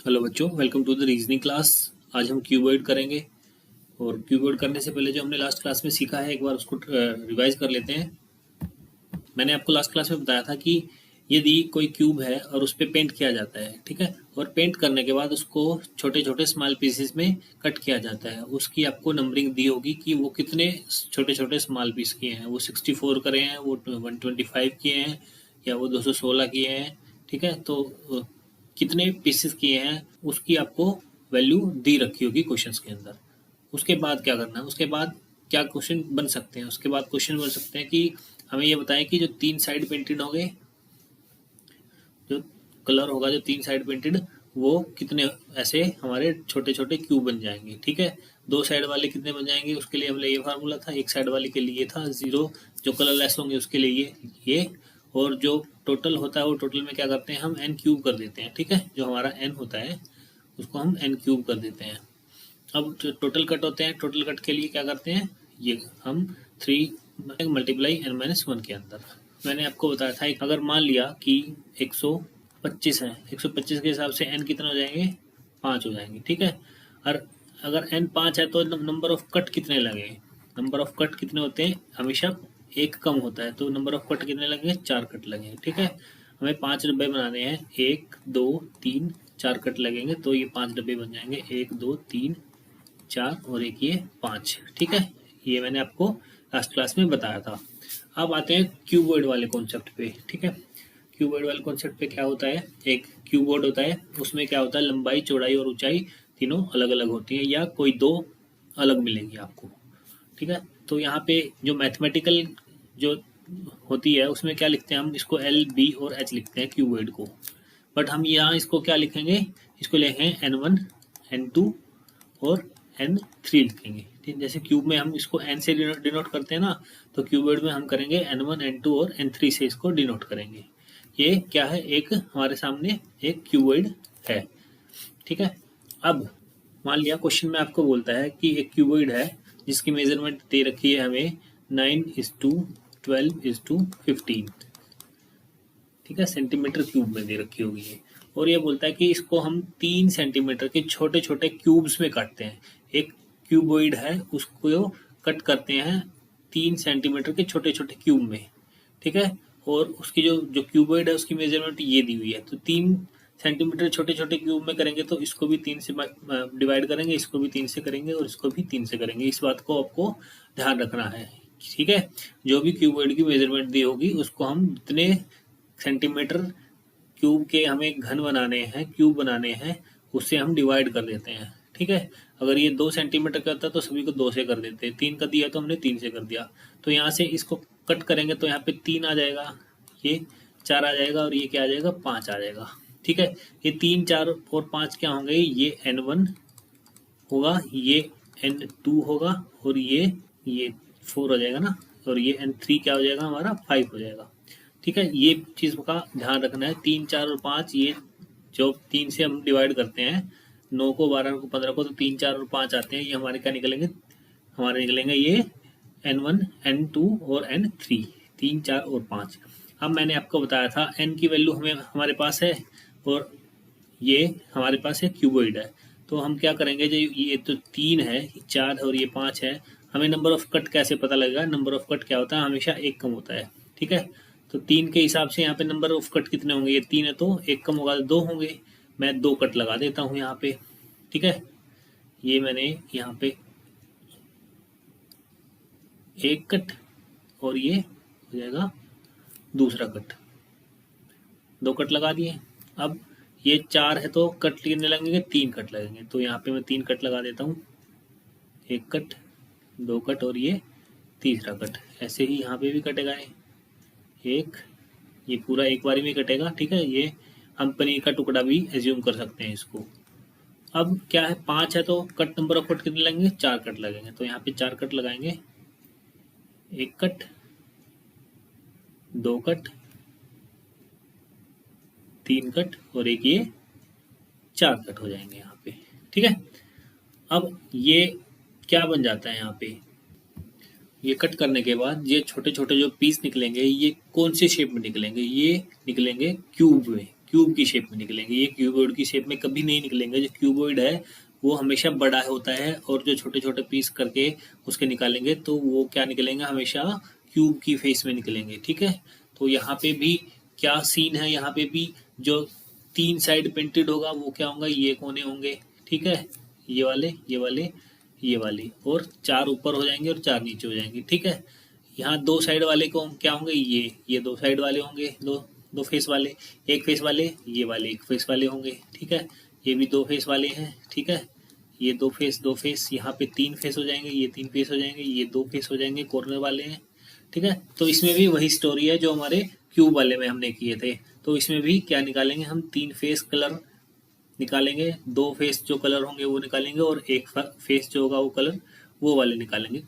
Hello बच्चों, welcome to the reasoning class. आज हम क्यूबॉइड करेंगे और क्यूबॉइड करने से पहले जो हमने लास्ट क्लास में सीखा है एक बार उसको रिवाइज कर लेते हैं। मैंने आपको लास्ट क्लास में बताया था कि यदि कोई क्यूब है और उस पर पेंट किया जाता है, ठीक है, और पेंट करने के बाद उसको छोटे छोटे स्मॉल पीसेस में कट किया जाता है, उसकी आपको नंबरिंग दी होगी कि वो कितने छोटे छोटे स्मॉल पीस किए हैं। वो 64 करे हैं, वो 125 किए हैं, या वो 216 किए हैं, ठीक है। तो कितने पीसेस किए हैं उसकी आपको वैल्यू दी रखी होगी क्वेश्चंस के अंदर। उसके बाद क्या करना है, उसके बाद क्या क्वेश्चन बन सकते हैं, उसके बाद क्वेश्चन बन सकते हैं कि हमें ये बताएं कि जो 3 साइड पेंटेड होंगे, जो कलर होगा जो 3 साइड पेंटेड, वो कितने ऐसे हमारे छोटे छोटे क्यूब बन जाएंगे, ठीक है। 2 साइड वाले कितने बन जाएंगे उसके लिए हमने ये फार्मूला था, 1 साइड वाले के लिए था 0, जो कलरलेस होंगे उसके लिए ये, और जो टोटल होता है वो टोटल में क्या करते हैं हम n क्यूब कर देते हैं, ठीक है। जो हमारा n होता है उसको हम n क्यूब कर देते हैं। अब जो टोटल कट होते हैं, टोटल कट के लिए क्या करते हैं, ये हम 3 मल्टीप्लाई n-1 के अंदर। मैंने आपको बताया था अगर मान लिया कि 125 है, 125 के हिसाब से n कितने हो जाएंगे, 5 हो जाएंगे, ठीक है। और अगर n 5 है तो नंबर ऑफ कट कितने लगे, नंबर ऑफ कट कितने होते हैं, हमेशा एक कम होता है, तो नंबर ऑफ कट कितने लगेंगे, 4 कट लगेंगे, ठीक है। हमें 5 डब्बे बनाने हैं, 1 2 3 4 कट लगेंगे, तो ये 5 डब्बे बन जाएंगे, 1 2 3 4 और एक ये 5, ठीक है। ये मैंने आपको लास्ट क्लास में बताया था। अब आते हैं क्यूबॉइड वाले कॉन्सेप्ट पे, ठीक है। क्यूबॉइड वाले कॉन्सेप्ट पे क्या होता है, एक क्यूबॉइड होता है, उसमें क्या होता है, लंबाई चौड़ाई और ऊंचाई तीनों अलग अलग होती है, या कोई दो अलग मिलेंगी आपको, ठीक है। तो यहाँ पे जो मैथमेटिकल जो होती है उसमें क्या लिखते हैं हम, इसको एल बी और एच लिखते हैं क्यूबॉइड को, बट हम यहाँ इसको क्या लिखेंगे, इसको लिखेंगे n1 n2 और n3 लिखेंगे, ठीक। जैसे क्यूब में हम इसको n से डिनोट करते हैं ना, तो क्यूबॉइड में हम करेंगे n1 n2 और n3 से इसको डिनोट करेंगे। ये क्या है, एक हमारे सामने एक क्यूबॉइड है, ठीक है। अब मान लिया क्वेश्चन में आपको बोलता है कि एक क्यूबॉइड है जिसकी मेजरमेंट दे रखी है हमें 9:12:15, ठीक है, सेंटीमीटर क्यूब में दे रखी होगी ये। और ये बोलता है कि इसको हम 3 सेंटीमीटर के छोटे छोटे क्यूब्स में काटते हैं। एक क्यूबॉइड है उसको कट करते हैं 3 सेंटीमीटर के छोटे छोटे क्यूब में, ठीक है। और उसकी जो जो क्यूबॉइड है उसकी मेजरमेंट ये दी हुई है, तो 3 सेंटीमीटर छोटे छोटे क्यूब में करेंगे तो इसको भी 3 से डिवाइड करेंगे, इसको भी 3 से करेंगे और इसको भी 3 से करेंगे। इस बात को आपको ध्यान रखना है, ठीक है। जो भी क्यूबॉइड की मेजरमेंट दी होगी उसको हम जितने सेंटीमीटर क्यूब के हमें घन बनाने हैं, क्यूब बनाने हैं, उससे हम डिवाइड कर देते हैं, ठीक है। अगर ये 2 सेंटीमीटर का होता है तो सभी को 2 से कर देते हैं, 3 का दिया तो हमने 3 से कर दिया। तो यहाँ से इसको कट करेंगे तो यहाँ पे 3 आ जाएगा, ये 4 आ जाएगा और ये क्या आ जाएगा, 5 आ जाएगा, ठीक है। ये 3 4 और 5 क्या होंगे, ये n1 होगा, ये n2 होगा और ये 4 हो जाएगा ना, और ये n3 क्या हो जाएगा हमारा, 5 हो जाएगा, ठीक है। ये चीज का ध्यान रखना है, 3 4 और 5, ये जो 3 से हम डिवाइड करते हैं 9 को 12 को 15 को, तो 3 4 और 5 आते हैं, ये हमारे क्या निकलेंगे, हमारे निकलेंगे ये n1 n2 और n3, 3 4 और 5। अब मैंने आपको बताया था n की वैल्यू हमें हमारे पास है और ये हमारे पास एक क्यूबॉइड है, तो हम क्या करेंगे, जो ये तो 3 है, 4 है और ये 5 है, हमें नंबर ऑफ कट कैसे पता लगेगा, नंबर ऑफ कट क्या होता है, हमेशा एक कम होता है, ठीक है। तो 3 के हिसाब से यहाँ पे नंबर ऑफ कट कितने होंगे, ये 3 है तो एक कम होगा तो 2 होंगे, मैं 2 कट लगा देता हूँ यहाँ पे, ठीक है। ये मैंने यहाँ पे एक कट और ये हो जाएगा दूसरा कट, 2 कट लगा दिए। अब ये 4 है तो कट कितने लगेंगे, 3 कट लगेंगे, तो यहाँ पे मैं 3 कट लगा देता हूँ, एक कट, 2 कट और ये तीसरा कट। ऐसे ही यहाँ पे भी कटेगा एक, ये पूरा एक बारी में कटेगा, ठीक है। ये हम पनीर का टुकड़ा भी एज्यूम कर सकते हैं इसको। अब क्या है, 5 है तो कट नंबर ऑफ कट कितने लगेंगे, 4 कट लगेंगे, तो यहाँ पे 4 कट लगाएंगे, एक कट, 2 कट, 3 कट और एक ये 4 कट हो जाएंगे यहाँ पे, ठीक है। अब ये क्या बन जाता है, यहाँ पे ये कट करने के बाद ये छोटे छोटे जो पीस निकलेंगे ये कौन सी शेप में निकलेंगे, ये निकलेंगे क्यूब में, क्यूब की शेप में निकलेंगे। ये क्यूबॉइड की शेप में कभी नहीं निकलेंगे। जो क्यूबॉइड है वो हमेशा बड़ा होता है, और जो छोटे छोटे पीस करके उसके निकालेंगे तो वो क्या निकलेंगे, हमेशा क्यूब की फेस में निकलेंगे। ठीक है, तो यहाँ पे भी क्या सीन है, यहाँ पे भी जो 3 साइड पेंटेड होगा वो क्या होगा, ये कोने होंगे। ठीक है, ये वाले, ये वाले, ये वाले, और 4 ऊपर हो जाएंगे और 4 नीचे हो जाएंगे। ठीक है, यहाँ 2 साइड वाले को क्या होंगे, ये 2 साइड वाले होंगे, दो फेस वाले, एक फेस वाले, ये वाले एक फेस वाले होंगे। ठीक है, ये भी 2 फेस वाले हैं। ठीक है, ये 2 फेस, यहाँ पे 3 फेस हो जाएंगे, ये 3 फेस हो जाएंगे, ये 2 फेस हो जाएंगे, कॉर्नर वाले हैं। ठीक है, तो इसमें भी वही स्टोरी है जो हमारे क्यूब वाले में हमने किए थे। तो इसमें भी क्या निकालेंगे हम, 3 फेस कलर निकालेंगे, 2 फेस जो कलर होंगे वो निकालेंगे, और एक फेस जो होगा वो कलर वो वाले निकालेंगे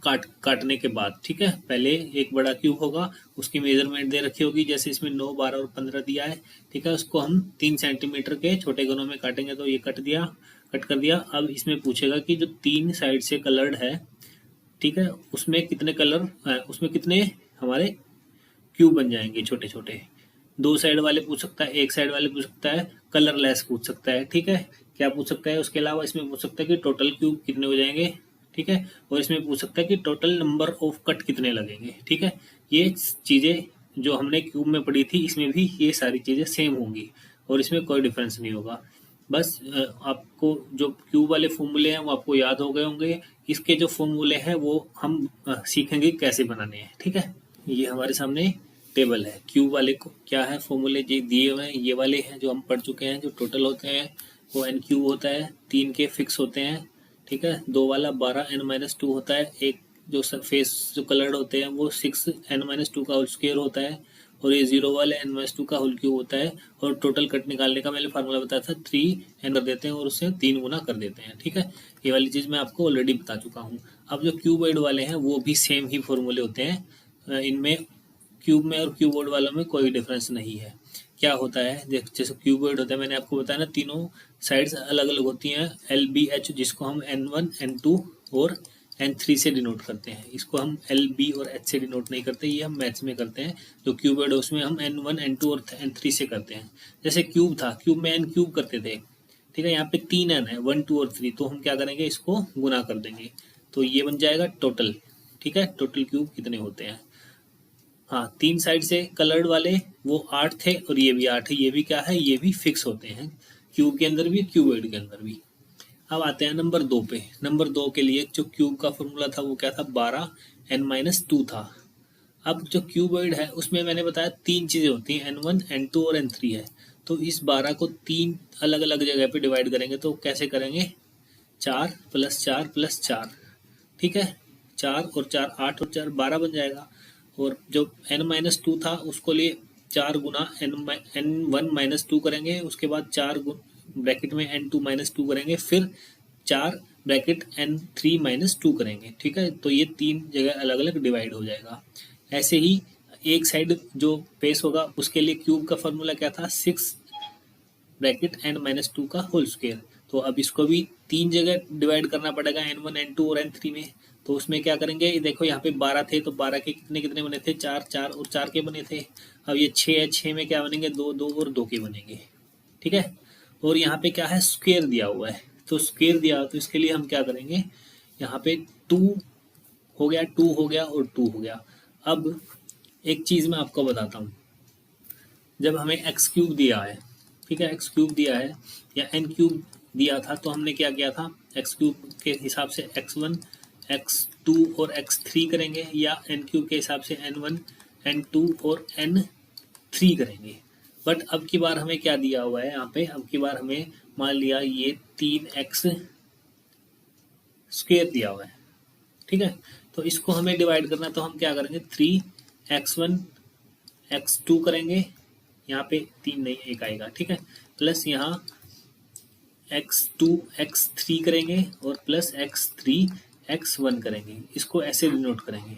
काटने के बाद। ठीक है, पहले एक बड़ा क्यूब होगा, उसकी मेजरमेंट दे रखी होगी, जैसे इसमें 9, 12 और 15 दिया है। ठीक है, उसको हम 3 सेंटीमीटर के छोटे कोनों में काटेंगे। तो ये कट कर दिया। अब इसमें पूछेगा कि जो 3 साइड से कलर्ड है, ठीक है, उसमें कितने कलर, उसमें कितने हमारे क्यूब बन जाएंगे छोटे छोटे। 2 साइड वाले पूछ सकता है, 1 साइड वाले पूछ सकता है, कलरलेस पूछ सकता है। ठीक है, क्या पूछ सकता है, उसके अलावा इसमें पूछ सकता है कि टोटल क्यूब कितने हो जाएंगे। ठीक है, और इसमें पूछ सकता है कि टोटल नंबर ऑफ कट कितने लगेंगे। ठीक है, ये चीजें जो हमने क्यूब में पढ़ी थी, इसमें भी ये सारी चीजें सेम होंगी, और इसमें कोई डिफरेंस नहीं होगा। बस आपको जो क्यूब वाले फॉर्मूले हैं वो आपको याद हो गए होंगे। इसके जो फॉर्मूले हैं वो हम सीखेंगे कैसे बनाने हैं। ठीक है, ये हमारे सामने टेबल है। क्यूब वाले को क्या है, फॉर्मूले जो दिए हुए हैं ये वाले हैं जो हम पढ़ चुके हैं। जो टोटल होते हैं वो एन क्यूब होता है, 3 के फिक्स होते हैं। ठीक है, 2 वाला 12 n-2 होता है। एक जो सरफेस जो कलर्ड होते हैं वो 6 n-2 का होल स्क्वायर होता है, और ये 0 वाले n-2 का होल क्यूब होता है। और टोटल कट निकालने का मैंने फार्मूला बताया था, 3 n कर देते हैं और उससे 3 गुना कर देते हैं। ठीक है, ये वाली चीज़ मैं आपको ऑलरेडी बता चुका हूँ। अब जो क्यूबॉइड वाले हैं वो भी सेम ही फॉर्मूले होते हैं। इनमें क्यूब में और क्यूबॉइड वालों में कोई डिफरेंस नहीं है। क्या होता है, जैसे क्यूबॉइड होता है, मैंने आपको बताया ना, तीनों साइड्स अलग अलग होती हैं। LBH जिसको हम N1, N2 और N3 से डिनोट करते हैं। इसको हम LB और H से डिनोट नहीं करते, ये हम मैथ्स में करते हैं। जो क्यूबॉइड है उसमें हम N1, N2 और N3 से करते हैं। जैसे क्यूब था, क्यूब में N क्यूब करते थे। ठीक है, यहाँ पे 3 N है, 1, 2 और 3, तो हम क्या करेंगे, इसको गुना कर देंगे, तो ये बन जाएगा टोटल। ठीक है, टोटल क्यूब कितने होते हैं। हाँ, 3 साइड से कलर्ड वाले वो 8 थे, और ये भी 8 है। ये भी क्या है, ये भी फिक्स होते हैं, क्यूब के अंदर भी, क्यूबॉइड के अंदर भी। अब आते हैं नंबर 2 पे। नंबर 2 के लिए जो क्यूब का फॉर्मूला था वो क्या था, 12 n-2 था। अब जो क्यूबॉइड है उसमें मैंने बताया 3 चीजें होती हैं, N1, N2 और N3 है। तो इस 12 को 3 अलग अलग जगह पे डिवाइड करेंगे, तो कैसे करेंगे, 4 + 4 + 4। ठीक है, 4 और 4 8 और 4 12 बन जाएगा। और जो n-2 था उसको लिए 4 गुना n1-2 करेंगे, उसके बाद 4 ब्रैकेट में n2-2 करेंगे, फिर 4 ब्रैकेट n3-2 करेंगे। ठीक है, तो ये 3 जगह अलग अलग डिवाइड हो जाएगा। ऐसे ही एक साइड जो फेस होगा उसके लिए क्यूब का फॉर्मूला क्या था, 6 ब्रैकेट n-2 का होल स्क्वायर। तो अब इसको भी 3 जगह डिवाइड करना पड़ेगा, N1, N2 और N3 में। तो उसमें क्या करेंगे, देखो यहाँ पे 12 थे, तो 12 के कितने कितने बने थे, 4 4 और 4 के बने थे। अब ये 6 है, 6 में क्या बनेंगे, 2 2 और 2 के बनेंगे। ठीक है, और यहाँ पे क्या है, स्क्वायर दिया हुआ है, तो स्क्वायर दिया हुआ, तो इसके लिए हम क्या करेंगे, यहाँ पे 2 हो गया, 2 हो गया और 2 हो गया। अब एक चीज मैं आपको बताता हूँ, जब हमें एक्स क्यूब दिया है, ठीक है, एक्स क्यूब दिया है या एन क्यूब दिया था, तो हमने क्या किया था, एक्स क्यूब के हिसाब से x1, x2 और x3 करेंगे, या एन क्यूब के हिसाब से n1, n2 और n3 करेंगे। बट अब की बार हमें क्या दिया हुआ है यहाँ पे, अब की बार हमें मान लिया ये 3x स्क्वायर दिया हुआ है। ठीक है, तो इसको हमें डिवाइड करना, तो हम क्या करेंगे, 3x1 x2 करेंगे, यहाँ पे 3 नहीं 1 आएगा। ठीक है, प्लस यहाँ x2 x3 करेंगे, और प्लस x3 x1 करेंगे, इसको ऐसे डिनोट करेंगे।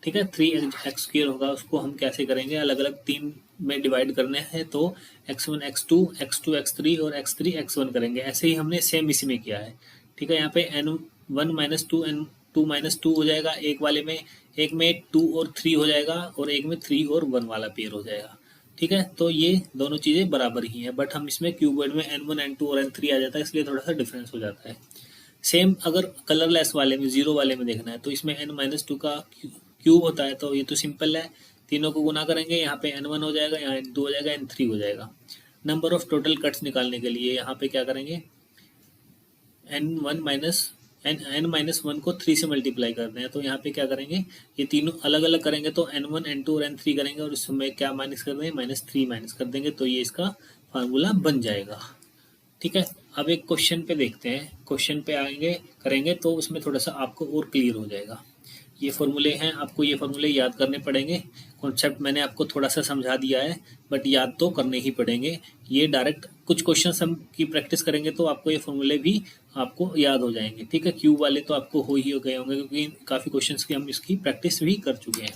ठीक है, 3x स्क्वायर होगा, उसको हम कैसे करेंगे, अलग अलग 3 में डिवाइड करने हैं, तो x1 x2 x2 x3 और x3 x1 करेंगे। ऐसे ही हमने सेम इसी में किया है। ठीक है, यहाँ पे n1 - 2 n2 - 2 हो जाएगा, एक वाले में, एक में 2 और 3 हो जाएगा, और एक में 3 और 1 वाला पेयर हो जाएगा। ठीक है, तो ये दोनों चीजें बराबर ही हैं, बट हम इसमें क्यूबॉइड में n1 n2 और n3 आ जाता है, इसलिए थोड़ा सा डिफरेंस हो जाता है। सेम अगर कलरलेस वाले में, जीरो वाले में देखना है, तो इसमें n-2 का क्यूब होता है, तो ये तो सिंपल है, तीनों को गुना करेंगे, यहाँ पे n1 हो जाएगा, यहाँ n2 हो जाएगा, n3 हो जाएगा। नंबर ऑफ टोटल कट्स निकालने के लिए यहाँ पे क्या करेंगे, n-1 को 3 से मल्टीप्लाई करते हैं, तो यहाँ पे क्या करेंगे, ये तीनों अलग अलग करेंगे तो n1 n2 और n3 करेंगे, और इसमें क्या माइनस कर देंगे, -3 माइनस कर देंगे, तो ये इसका फार्मूला बन जाएगा। ठीक है, अब एक क्वेश्चन पे देखते हैं, क्वेश्चन पे आएंगे करेंगे तो उसमें थोड़ा सा आपको और क्लियर हो जाएगा। ये फॉर्मूले हैं, आपको ये फॉर्मूले याद करने पड़ेंगे। कॉन्सेप्ट मैंने आपको थोड़ा सा समझा दिया है, बट याद तो करने ही पड़ेंगे। ये डायरेक्ट कुछ क्वेश्चन हम की प्रैक्टिस करेंगे तो आपको ये फॉर्मूले भी आपको याद हो जाएंगे। ठीक है, क्यूब वाले तो आपको हो ही गए होंगे, क्योंकि काफ़ी क्वेश्चंस की हम इसकी प्रैक्टिस भी कर चुके हैं।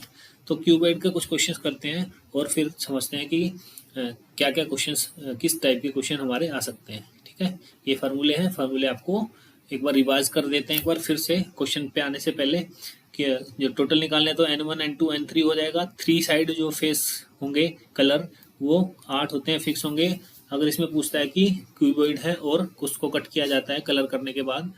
तो क्यूबॉइड के कुछ क्वेश्चंस करते हैं और फिर समझते हैं कि क्या क्या क्वेश्चंस, किस टाइप के क्वेश्चन हमारे आ सकते हैं। ठीक है, ये फार्मूले हैं, फार्मूले आपको एक बार रिवाइज कर देते हैं एक बार फिर से क्वेश्चन पे आने से पहले, कि जो टोटल निकालने तो n1 n2 n3 हो जाएगा। 3 साइड जो फेस होंगे कलर वो 8 होते हैं, फिक्स होंगे। अगर इसमें पूछता है कि क्यूबॉइड है और उसको कट किया जाता है कलर करने के बाद,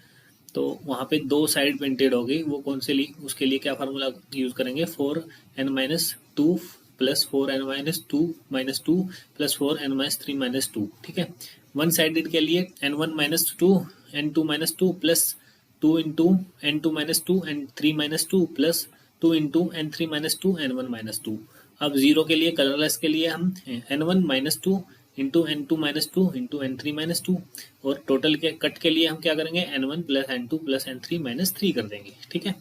तो वहाँ पे 2 साइड पेंटेड होगी, वो कौन से लिए, उसके लिए क्या फार्मूला यूज करेंगे, 4n-2 plus 4n-2 plus 4n-3 ठीक है। वन साइडेड के लिए n1-2 n2-2 plus 2 into n2-2 n3-2 plus 2 into n3-2 n1-2। अब जीरो के लिए, कलरलेस के लिए हम n1-2 into n2-2 into n3-2, और टोटल के कट के लिए हम क्या करेंगे, n1 plus n2 plus n3-3 कर देंगे। ठीक है,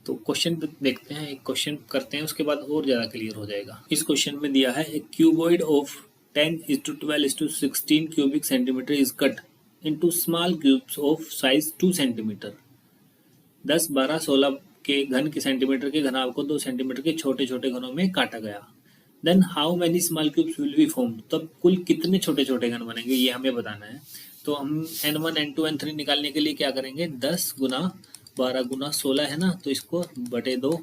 तो क्वेश्चन देखते हैं, एक क्वेश्चन करते हैं, उसके बाद और ज़्यादा क्लियर हो जाएगा। इस क्वेश्चन में दिया है एक cuboid of 10:12:16 cubic centimetre is cut into small cubes of size 2 centimetre. 10, 12, 16 के घन के सेंटीमीटर के घनाभ को 2 सेंटीमीटर के छोटे छोटे घनों में काटा गया। Then how many small cubes will be formed, तब कुल कितने छोटे छोटे घन बनेंगे, ये हमें बताना है। तो हम n1 n2 n3 निकालने के लिए क्या करेंगे, 10 गुना 12 गुना 16 है ना, तो इसको बटे 2 और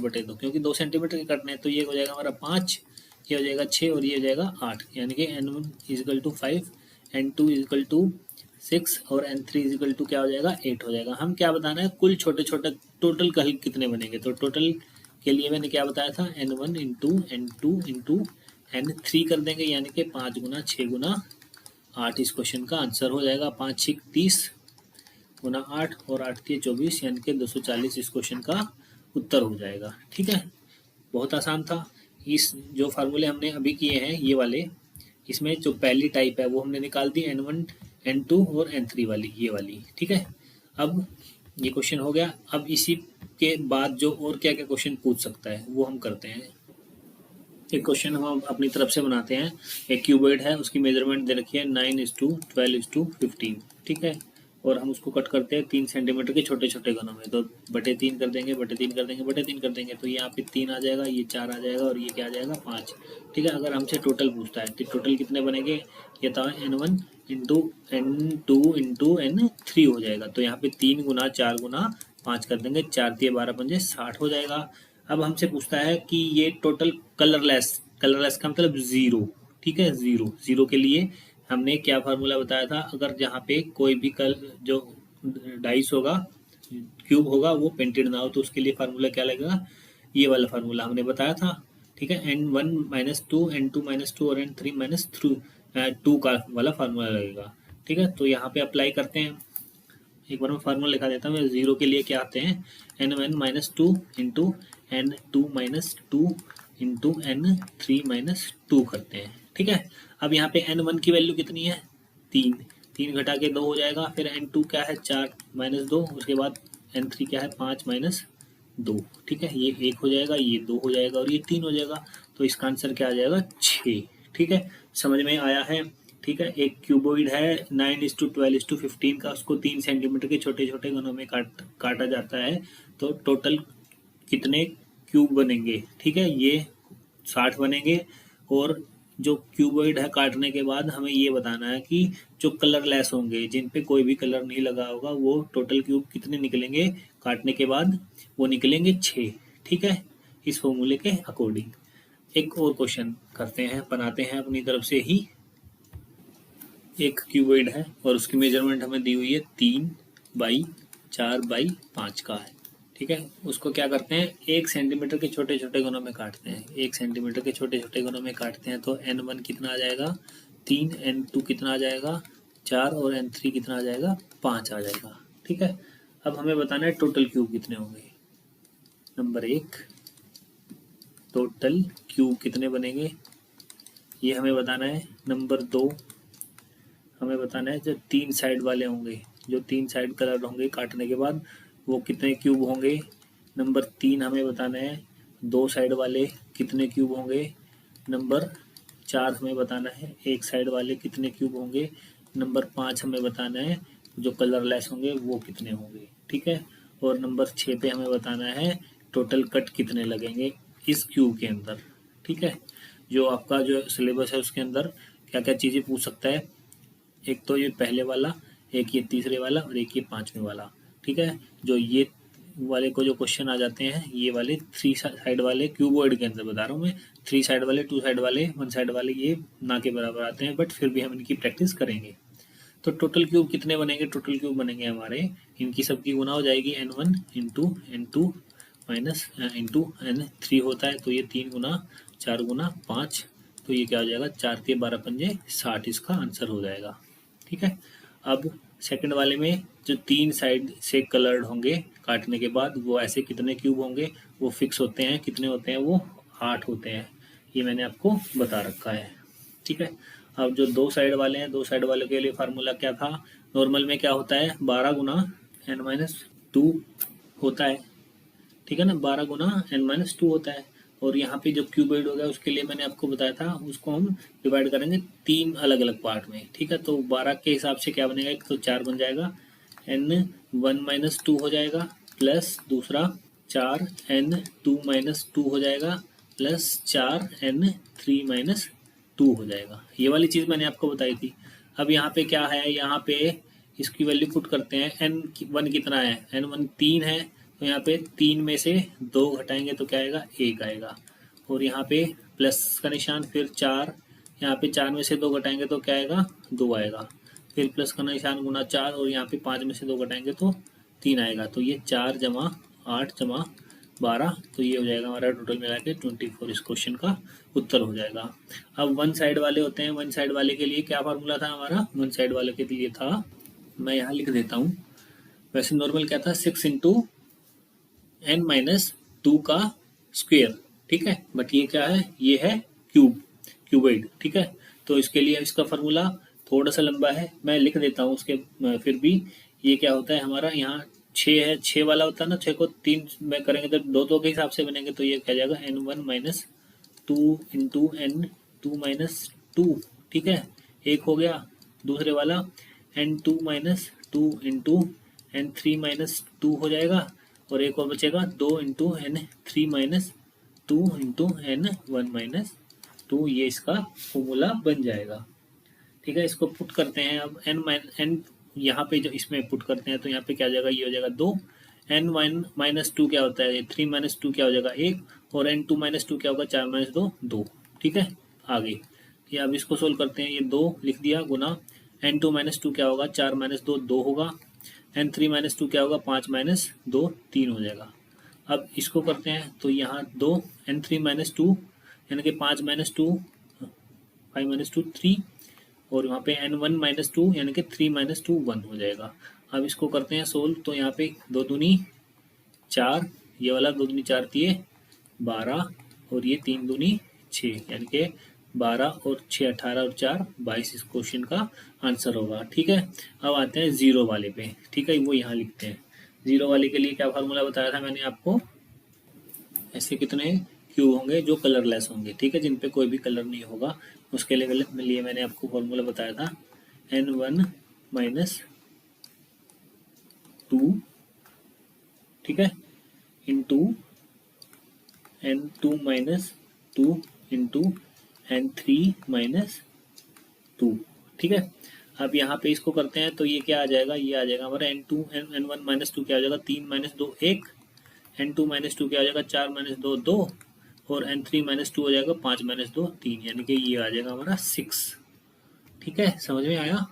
बटे 2, क्योंकि 2 सेंटीमीटर के कटने हैं, तो ये हो जाएगा हमारा 5, ये हो जाएगा 6 और ये हो जाएगा 8, यानी कि n1 is equal to 5, n2 is equal to 6 और n3 इजिकल टू क्या हो जाएगा, 8 हो जाएगा। हम क्या बताना है, कुल छोटे छोटे टोटल कल कितने बनेंगे, तो टोटल के लिए मैंने क्या बताया था, n1 into n2 into n3 कर देंगे, यानी कि 5 गुना 6 गुना 8 इस क्वेश्चन का आंसर हो जाएगा। 5 6 30 गुना 8 और 8 के 24, यानी कि 240 इस क्वेश्चन का उत्तर हो जाएगा। ठीक है, बहुत आसान था। इस जो फार्मूले हमने अभी किए हैं ये वाले, इसमें जो पहली टाइप है वो हमने निकाल दी, n1 n2 और n3 वाली, ये वाली। ठीक है, अब ये क्वेश्चन हो गया। अब इसी के बाद जो और क्या क्या क्वेश्चन पूछ सकता है वो हम करते हैं। एक क्वेश्चन हम अपनी तरफ से बनाते हैं। एक क्यूबॉइड है, उसकी मेजरमेंट दे रखी है 9:12:15। ठीक है, और हम उसको कट करते हैं 3 सेंटीमीटर के छोटे छोटे घनों में, तो बटे 3 कर देंगे, बटे 3 कर देंगे, बटे 3 कर देंगे, तो यहाँ पे 3 आ जाएगा, ये 4 आ जाएगा और ये क्या आ जाएगा, 5। ठीक है, अगर हमसे टोटल पूछता है तो टोटल कितने बनेंगे, ये था n1 into n2 into n3 हो जाएगा, तो यहाँ पे 3 गुना 4 गुना 5 कर देंगे, 4 3 12 पंजे 60 हो जाएगा। अब हमसे पूछता है कि ये टोटल कलरलेस का मतलब जीरो। ठीक है, जीरो के लिए हमने क्या फार्मूला बताया था, अगर जहाँ पे कोई भी जो डाइस होगा, क्यूब होगा, वो पेंटेड ना हो, तो उसके लिए फार्मूला क्या लगेगा, ये वाला फार्मूला हमने बताया था। ठीक है, n1-2 n2-2 और n3-2 का वाला फार्मूला लगेगा। ठीक है, तो यहाँ पे अप्लाई करते हैं, एक बार मैं फार्मूला लिखा देता हूँ। जीरो के लिए क्या आते हैं, n1-2 into n2-2 into n3-2 करते हैं। ठीक है, अब यहाँ पे n1 की वैल्यू कितनी है, 3 घटा के 2 हो जाएगा, फिर n2 क्या है 4 -2, उसके बाद n3 क्या है 5 -2। ठीक है, ये 1 हो जाएगा, ये 2 हो जाएगा और ये 3 हो जाएगा, तो इसका आंसर क्या आ जाएगा, 6। ठीक है, समझ में आया है। ठीक है, एक क्यूबॉइड है 9:12:15 का, उसको 3 सेंटीमीटर के छोटे छोटे घनों में काटा जाता है, तो टोटल कितने क्यूब बनेंगे। ठीक है, ये 60 बनेंगे, और जो क्यूबॉइड है काटने के बाद हमें ये बताना है कि जो कलरलेस होंगे, जिन पे कोई भी कलर नहीं लगा होगा, वो टोटल क्यूब कितने निकलेंगे काटने के बाद, वो निकलेंगे 6। ठीक है, इस फॉर्मूले के अकॉर्डिंग। एक और क्वेश्चन करते हैं, बनाते हैं अपनी तरफ से ही। एक क्यूबॉइड है और उसकी मेजरमेंट हमें दी हुई है 3/4/5 का है, ठीक है। उसको क्या करते हैं, 1 सेंटीमीटर के छोटे छोटे गुणों में काटते हैं। 1 सेंटीमीटर के छोटे छोटे गुणों में काटते हैं तो n1 कितना आ जाएगा 3, n2 कितना आ जाएगा 4 और n3 कितना आ जाएगा 5 आ जाएगा, ठीक है। अब हमें बताना है टोटल क्यूब कितने होंगे। नंबर 1 टोटल क्यूब कितने बनेंगे ये हमें बताना है। नंबर 2 हमें बताना है जो 3 साइड वाले होंगे, जो 3 साइड कलर होंगे काटने के बाद वो कितने क्यूब होंगे। नंबर 3 हमें बताना है 2 साइड वाले कितने क्यूब होंगे। नंबर 4 हमें बताना है 1 साइड वाले कितने क्यूब होंगे। नंबर 5 हमें बताना है जो कलरलेस होंगे वो कितने होंगे, ठीक है। और नंबर 6 पे हमें बताना है टोटल कट कितने लगेंगे इस क्यूब के अंदर, ठीक है। जो आपका जो सिलेबस है उसके अंदर क्या क्या चीज़ें पूछ सकता है, एक तो ये पहले वाला, एक ये तीसरे वाला और एक ये 5वें वाला, ठीक है। जो ये वाले को जो क्वेश्चन आ जाते हैं ये वाले 3 साइड वाले क्यूबॉइड के अंदर बता रहा हूँ मैं, 3 साइड वाले, 2 साइड वाले, 1 साइड वाले ये ना के बराबर आते हैं, बट फिर भी हम इनकी प्रैक्टिस करेंगे। तो टोटल क्यूब कितने बनेंगे, टोटल क्यूब बनेंगे हमारे, इनकी सबकी गुना हो जाएगी n1 into n2 minus into n3 होता है तो ये 3 गुना 4 गुना 5, तो ये क्या हो जाएगा 4 के 12 पंजे 60, इसका आंसर हो जाएगा, ठीक है। अब सेकंड वाले में जो 3 साइड से कलर्ड होंगे काटने के बाद वो ऐसे कितने क्यूब होंगे वो फिक्स होते हैं, कितने होते हैं वो 8 होते हैं, ये मैंने आपको बता रखा है, ठीक है। अब जो 2 साइड वाले हैं, 2 साइड वाले के लिए फार्मूला क्या था, नॉर्मल में क्या होता है 12 गुना n-2 होता है, ठीक है ना, 12 गुना n-2 होता है। और यहाँ पे जो क्यूबॉइड होगा उसके लिए मैंने आपको बताया था उसको हम डिवाइड करेंगे 3 अलग अलग पार्ट में, ठीक है। तो 12 के हिसाब से क्या बनेगा, एक तो 4 बन जाएगा, n1-2 हो जाएगा, प्लस दूसरा 4n2-2 हो जाएगा, प्लस 4n3-2 हो जाएगा। ये वाली चीज़ मैंने आपको बताई थी। अब यहाँ पे क्या है, यहाँ पे इसकी वैल्यू पुट करते हैं, n1 कितना है, n1 3 है, तो यहाँ पे 3 में से 2 घटाएंगे तो क्या आएगा 1 आएगा, और यहाँ पे प्लस का निशान, फिर 4, यहाँ पे 4 में से 2 घटाएंगे तो क्या आएगा 2 आएगा, फिर प्लस का निशान गुना 4, और यहाँ पे 5 में से 2 घटाएंगे तो 3 आएगा, तो ये 4 जमा 8 जमा 12, तो ये हो जाएगा हमारा टोटल मिला के 24, इस क्वेश्चन का उत्तर हो जाएगा। अब 1 साइड वाले होते हैं, 1 साइड वाले के लिए क्या फार्मूला था हमारा, 1 साइड वाले के लिए था, मैं यहाँ लिख देता हूँ, वैसे नॉर्मल क्या था 6 इंटू n-2 का स्क्वायर, ठीक है, बट ये क्या है, ये है क्यूबॉइड, ठीक है। तो इसके लिए इसका फार्मूला थोड़ा सा लंबा है, मैं लिख देता हूँ उसके, फिर भी ये क्या होता है हमारा, यहाँ 6 है, 6 वाला होता है ना, 6 को 3 में करेंगे तो 2 के हिसाब से बनेंगे, तो ये क्या जाएगा n1-2 इंटू n2-2, ठीक है, एक हो गया। दूसरे वाला n2-2 इंटू n3-2 हो जाएगा, और एक और बचेगा 2 इंटू n3-2 इंटू n1-2, ये इसका फॉर्मूला बन जाएगा, ठीक है। इसको पुट करते हैं, अब n यहाँ पे जो इसमें पुट करते हैं तो यहाँ पे क्या हो जाएगा, ये हो जाएगा 2, n1-2 क्या होता है 3-2 क्या हो जाएगा 1, और n2-2 क्या होगा 4-2 2, ठीक है। आगे ये अब इसको सोल्व करते हैं, ये 2 लिख दिया गुना n2-2 क्या होगा 4-2 2 होगा, n3-2 क्या होगा 5-2 3 हो जाएगा। अब इसको करते हैं तो यहाँ 2 n3-2 यानी कि 5-2 5-2 3, और यहाँ पे n1-2 यानी कि 3-2 1 हो जाएगा। अब इसको करते हैं सोल्व, तो यहाँ पे 2 दूनी 4, ये वाला 2 दूनी 4 दिए 12, और ये 3 दूनी 6, यानी कि 12 और 6 18 और 4 22, इस क्वेश्चन का आंसर होगा, ठीक है। अब आते हैं जीरो वाले पे, ठीक है, वो यहाँ लिखते हैं। जीरो वाले के लिए क्या फार्मूला बताया था मैंने आपको, ऐसे कितने क्यूब होंगे जो कलरलेस होंगे, ठीक है, जिन पे कोई भी कलर नहीं होगा, उसके लिए मैंने आपको फॉर्मूला बताया था n1-2, ठीक है, इंटू n2-2 इंटू n3-2, ठीक है। अब यहाँ पे इसको करते हैं तो ये क्या आ जाएगा, ये आ जाएगा हमारा n1-2 क्या हो जाएगा 3-2 1, n2-2 क्या हो जाएगा 4-2 2, और n3 माइनस 2 हो जाएगा 5 माइनस 2 3, यानी कि ये आ जाएगा हमारा 6। ठीक है, समझ में आया।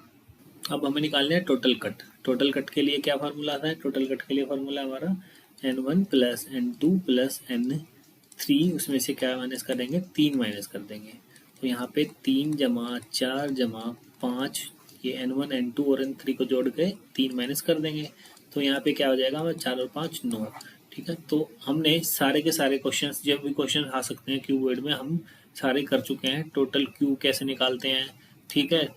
अब हमें निकालना है टोटल कट। टोटल कट के लिए क्या फार्मूला आता है? टोटल कट के लिए फार्मूला हमारा n1 plus n2 plus n3, उसमें से क्या माइनस करेंगे? 3 माइनस कर देंगे। तो यहाँ पे 3 जमा 4 जमा 5, ये n1 n2 और n3 को जोड़ के 3 माइनस कर देंगे। तो यहाँ पे क्या हो जाएगा हमारा? 4 और 5 9। ठीक है, तो हमने सारे के सारे क्वेश्चन, जब भी क्वेश्चन आ सकते हैं क्यूबॉइड में, हम सारे कर चुके हैं। टोटल क्यूब कैसे निकालते हैं, ठीक है,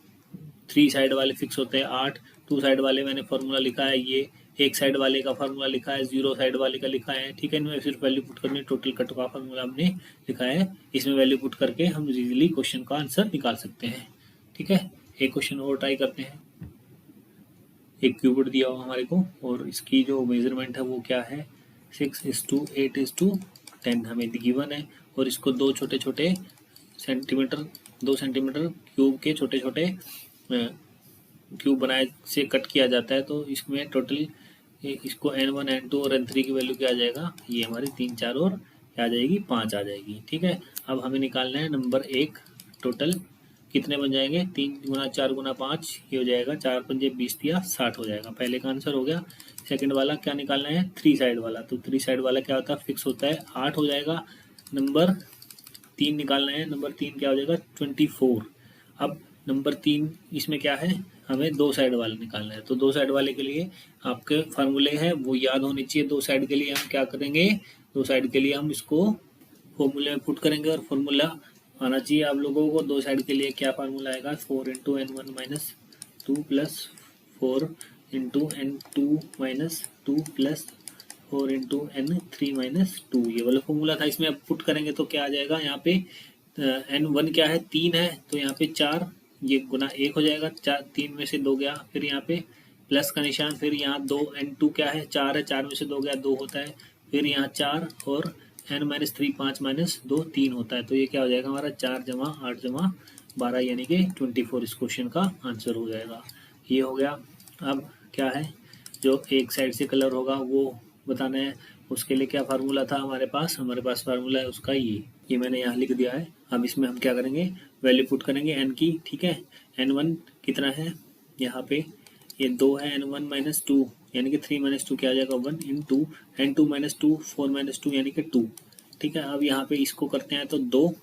3 साइड वाले फिक्स होते हैं 8, 2 साइड वाले मैंने फार्मूला लिखा है, ये 1 साइड वाले का फार्मूला लिखा है, 0 साइड वाले का लिखा है। ठीक है, इनमें सिर्फ वैल्यू पुट करनी है। टोटल कट का फार्मूला हमने लिखा है, इसमें वैल्यू पुट करके हम इजीली क्वेश्चन का आंसर निकाल सकते हैं। ठीक है, एक क्वेश्चन और ट्राई करते हैं। एक क्यूबॉइड दिया हुआ हमारे को और इसकी जो मेजरमेंट है वो क्या है? 6:8:10 हमें गिवन है, और इसको 2 छोटे छोटे सेंटीमीटर 2 सेंटीमीटर क्यूब के छोटे छोटे क्यूब बनाए से कट किया जाता है। तो इसमें टोटल इसको n1 n2 और n3 की वैल्यू क्या आ जाएगा? ये हमारी 3 4 और क्या आ जाएगी? 5 आ जाएगी। ठीक है, अब हमें निकालना है नंबर 1। टोटल कितने बन जाएंगे? 3 गुना 4 गुना 5, ये हो जाएगा 4 पंजे 20 दिया 60 हो जाएगा। पहले का आंसर हो गया। सेकंड वाला क्या निकालना है? 3 साइड वाला। तो 3 साइड वाला क्या होता है? फिक्स होता है 8 हो जाएगा। नंबर 3 निकालना है। नंबर 3 क्या हो जाएगा? 24। अब नंबर 3 इसमें क्या है? हमें 2 साइड वाला निकालना है। तो 2 साइड वाले के लिए आपके फार्मूले हैं वो याद होने चाहिए। 2 साइड के लिए हम क्या करेंगे? 2 साइड के लिए हम इसको फॉर्मूले में पुट करेंगे, और फॉर्मूला आना चाहिए आप लोगों को। 2 साइड के लिए क्या फार्मूला आएगा? 4 into n1 minus 2 plus 4 into n2 minus 2 plus 4 into n3 minus 2, ये वाला फॉर्मूला था। इसमें अब पुट करेंगे तो क्या आ जाएगा? यहाँ पे n1 क्या है? 3 है, तो यहाँ पे 4, ये गुना 1 हो जाएगा। 4 3 में से 2 गया, फिर यहाँ पे प्लस का निशान, फिर यहाँ 2, n2 क्या है? 4 है, 4 में से 2 गया 2 होता है, फिर यहाँ 4 और n माइनस 3 5 माइनस 2 3 होता है। तो ये क्या हो जाएगा हमारा? 4 जमा 8 जमा 12, यानी कि 24 इस क्वेश्चन का आंसर हो जाएगा। ये हो गया। अब क्या है, जो एक साइड से कलर होगा वो बताना है। उसके लिए क्या फार्मूला था हमारे पास? हमारे पास फार्मूला है उसका ये मैंने यहाँ लिख दिया है। अब इसमें हम क्या करेंगे? वैल्यू पुट करेंगे n की। ठीक है, n1 कितना है? यहाँ पे ये 2 है, n1 माइनस 2 यानी कि 3 माइनस 2 क्या आ जाएगा? 1 इंटू n2 माइनस 2 4 माइनस 2 यानी कि 2। ठीक है, अब यहाँ पे इसको करते हैं तो 2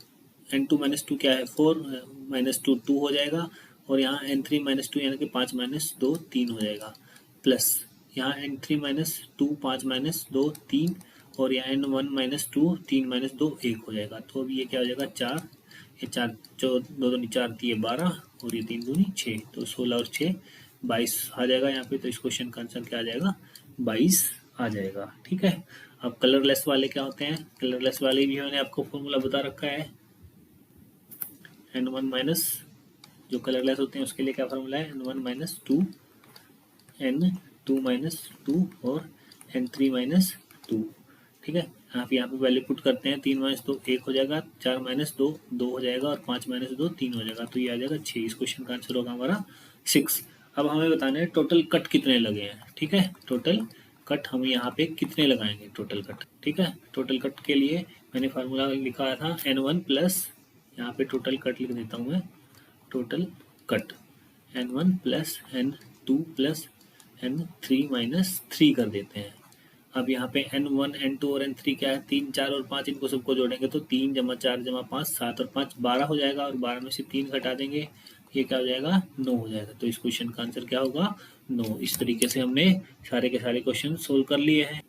n2 माइनस 2 क्या है? 4 माइनस 2 2 हो जाएगा, और यहाँ n3 माइनस 2 यानी कि 5 माइनस 2 3 हो जाएगा, प्लस यहाँ n3 माइनस 2 5 माइनस 2 3, और यहाँ n1 माइनस 2 3 माइनस 2 1 हो जाएगा। तो अब ये क्या हो जाएगा? 4, ये 4 जो 2 दूनी 4 दिए 12, और ये 3 दूनी 6, तो 16 और 6 22 आ जाएगा यहाँ पे। तो इस क्वेश्चन का आंसर क्या आ जाएगा? 22 आ जाएगा। ठीक है, अब कलरलेस वाले क्या होते हैं? कलरलेस वाले भी मैंने आपको फॉर्मूला बता रखा है। n1 माइनस, जो कलरलेस होते हैं उसके लिए क्या फार्मूला है? n1 माइनस 2 n2 माइनस 2 और n3 माइनस 2। ठीक है, आप यहाँ पे वैल्यू पुट करते हैं। 3 माइनस 2 1 हो जाएगा, 4 माइनस 2 2 हो जाएगा, और 5 माइनस 2 3 हो जाएगा। तो ये आ जाएगा 6। इस क्वेश्चन का आंसर होगा हमारा 6। अब हमें बताना है टोटल कट कितने लगे हैं। ठीक है, टोटल कट हम यहाँ पे कितने लगाएंगे? Total cut. ठीक है, टोटल कट के लिए मैंने फार्मूला लिखा था n1 प्लस, यहाँ पे टोटल कट लिख देता हूँ मैं, total cut n1 plus n2 plus n3 minus 3 कर देते हैं। अब यहाँ पे n1 n2 और n3 क्या है? 3 4 और 5, इनको सबको जोड़ेंगे तो 3 जमा 4 जमा 5 7 और 5 12 हो जाएगा, और 12 में से 3 घटा देंगे, ये क्या हो जाएगा? 9 हो जाएगा। तो इस क्वेश्चन का आंसर क्या होगा? 9। इस तरीके से हमने सारे के सारे क्वेश्चन सोल्व कर लिए हैं।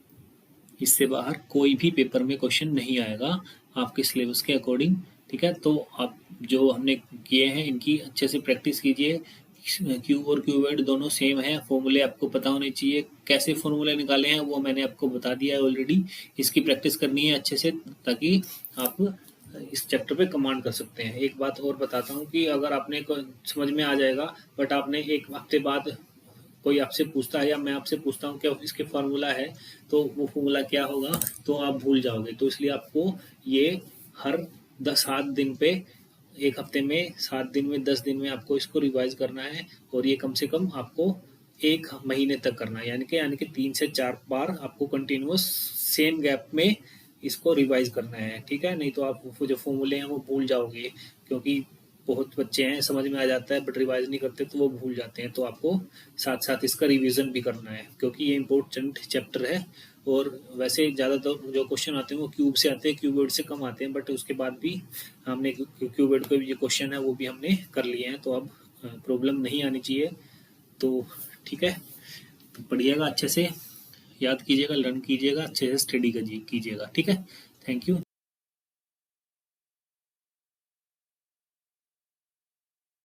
इससे बाहर कोई भी पेपर में क्वेश्चन नहीं आएगा आपके सिलेबस के अकॉर्डिंग। ठीक है, तो आप जो हमने किए हैं इनकी अच्छे से प्रैक्टिस कीजिए। क्यूब और क्यूबॉइड दोनों सेम है, फॉर्मूले आपको पता होने चाहिए। कैसे फॉर्मूले निकाले हैं वो मैंने आपको बता दिया है ऑलरेडी। इसकी प्रैक्टिस करनी है अच्छे से, ताकि आप इस चैप्टर पे कमांड कर सकते हैं। एक बात और बताता हूँ कि अगर आपने को समझ में आ जाएगा, बट आपने एक हफ्ते बाद कोई आपसे पूछता है या मैं आपसे पूछता हूँ क्या इसके फार्मूला है, तो वो फार्मूला क्या होगा तो आप भूल जाओगे। तो इसलिए आपको ये हर 7 दिन पे, एक हफ्ते में 7 दिन में 10 दिन में आपको इसको रिवाइज करना है, और ये कम से कम आपको 1 महीने तक करना है, यानी कि 3 से 4 बार आपको कंटिन्यूअस सेम गैप में इसको रिवाइज करना है, ठीक है। नहीं तो आप वो जो फॉर्मूले हैं वो भूल जाओगे, क्योंकि बहुत बच्चे हैं समझ में आ जाता है बट रिवाइज नहीं करते तो वो भूल जाते हैं। तो आपको साथ साथ इसका रिवीजन भी करना है, क्योंकि ये इंपॉर्टेंट चैप्टर है। और वैसे ज़्यादातर जो क्वेश्चन आते हैं वो क्यूब से आते हैं, क्यूबॉइड से कम आते हैं, बट उसके बाद भी हमने क्यूबॉइड के जो क्वेश्चन है वो भी हमने कर लिए हैं, तो अब प्रॉब्लम नहीं आनी चाहिए। तो ठीक है, तो पढ़िएगा अच्छे से, याद कीजिएगा, लर्न कीजिएगा, अच्छे से स्टडी कीजिएगा, ठीक है। Thank you.